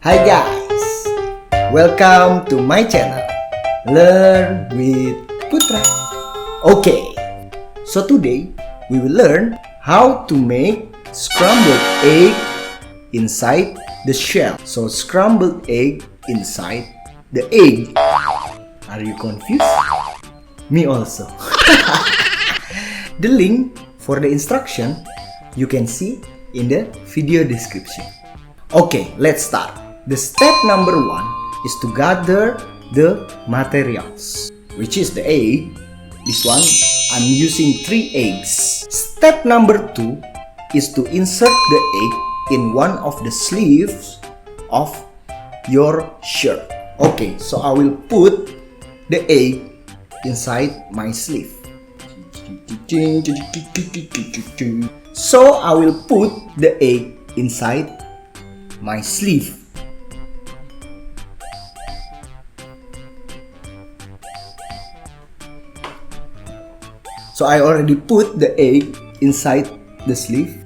Hi guys, welcome to my channel Learn with Putra. Okay, so today we will learn how to make scrambled egg inside the shell. So scrambled egg inside the egg. Are you confused? Me also. The link for the instruction you can see in the video description. Okay, let's start. The step number 1 is to gather the materials, which is the egg. This one, I'm using 3 eggs. Step number 2 is to insert the egg in one of the sleeves of your shirt. Okay, so I will put the egg inside my sleeve. So I will put the egg inside my sleeve. So I already put the egg inside the sleeve.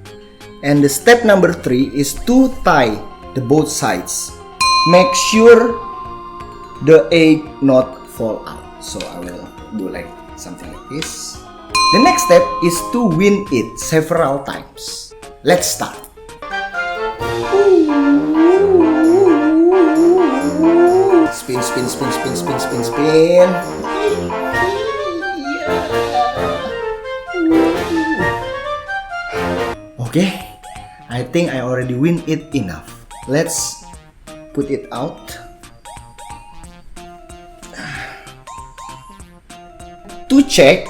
And the step number 3 is to tie the both sides. Make sure the egg not fall out. So I will do like something like this. The next step is to wind it several times. Let's start. Spin, spin, spin, spin, spin, spin, spin. Okay, I think I already win it enough. Let's put it out. To check,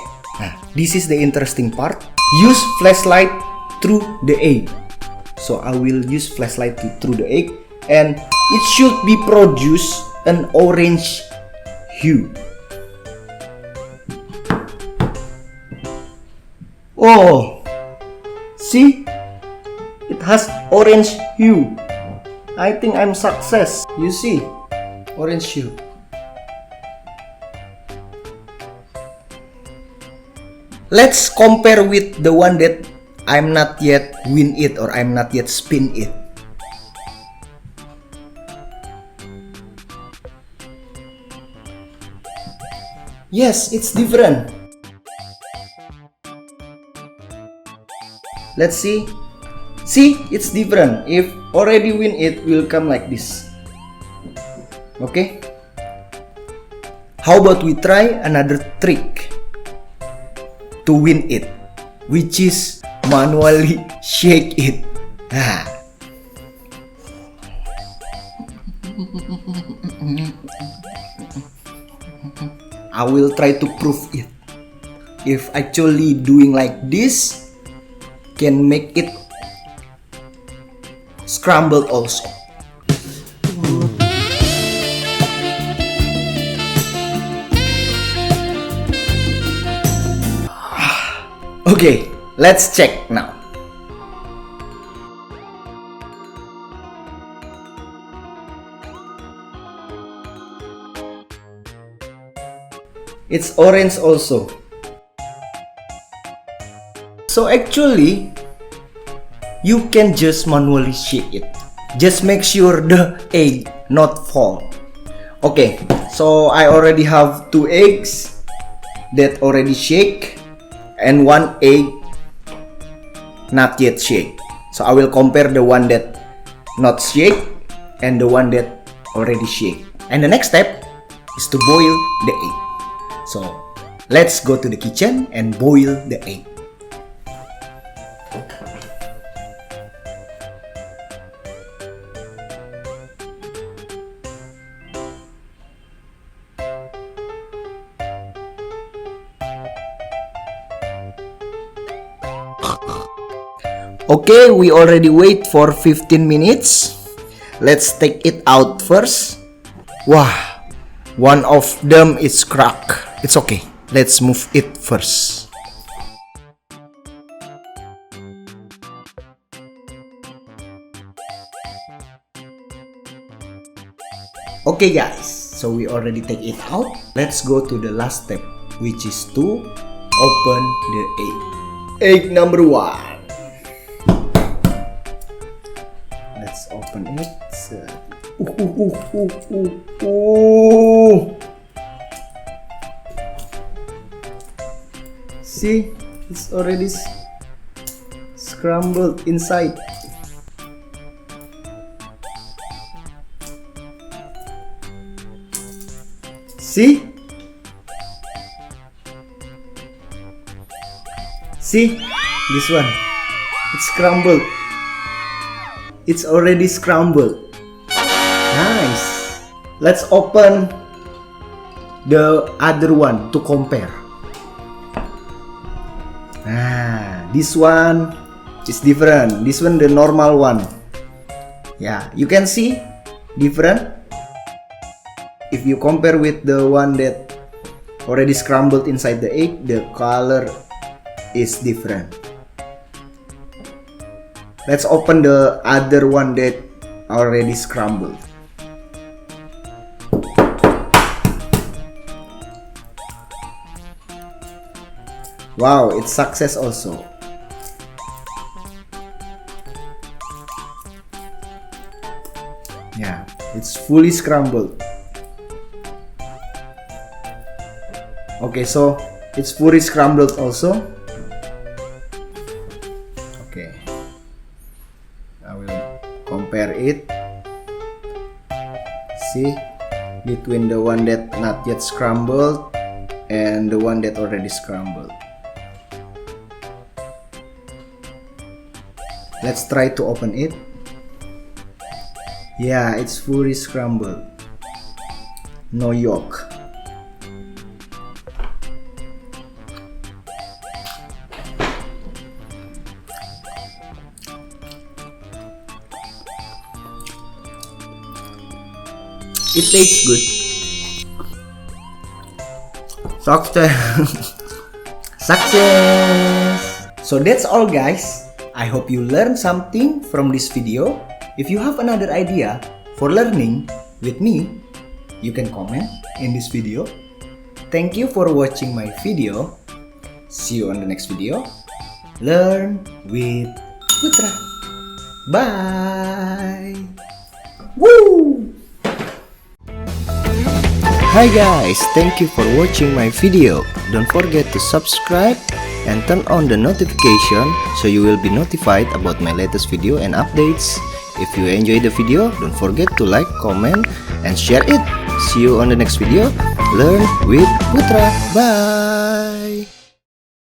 this is the interesting part. Use flashlight through the egg. So I will use flashlight through the egg, and it should be produce an orange hue. Oh, see? It has orange hue. I think I'm success. You see, orange hue. Let's compare with the one that I'm not yet win it or I'm not yet spin it. Yes, it's different. Let's see. See, it's different. If already win it, will come like this. Okay. How about we try another trick to win it, which is manually shake it. I will try to prove it. If actually doing like this can make it scrambled also. Okay, let's check now. It's orange also. So actually, you can just manually shake it. Just make sure the egg not fall. Okay, so I already have 2 eggs that already shake and 1 egg not yet shake. So I will compare the one that not shake and the one that already shake. And the next step is to boil the egg. So let's go to the kitchen and boil the egg. Okay, we already wait for 15 minutes. Let's take it out first. Wow, one of them is cracked. It's okay. Let's move it first. Okay guys, so we already take it out. Let's go to the last step, which is to open the egg. Egg number 1. Let's open it. See, it's already scrambled inside. See? See? This one. It's scrambled. It's already scrambled. Nice. Let's open the other one to compare. This one is different. This one the normal one. Yeah, you can see different. If you compare with the one that already scrambled inside the egg, the color is different. Let's open the other one that already scrambled. Wow, it's success also. Yeah, it's fully scrambled. Okay, so it's fully scrambled also. Okay, I will compare it. See, between the one that not yet scrambled and the one that already scrambled. Let's try to open it. Yeah, it's fully scrambled. No yolk. It tastes good. Success. Success. So that's all, guys. I hope you learned something from this video. If you have another idea for learning with me, you can comment in this video. Thank you for watching my video. See you on the next video. Learn with Putra. Bye. Woo! Hi guys, thank you for watching my video. Don't forget to subscribe and turn on the notification so you will be notified about my latest video and updates. If you enjoy the video, don't forget to like, comment, and share it. See you on the next video. Learn with Putra. Bye.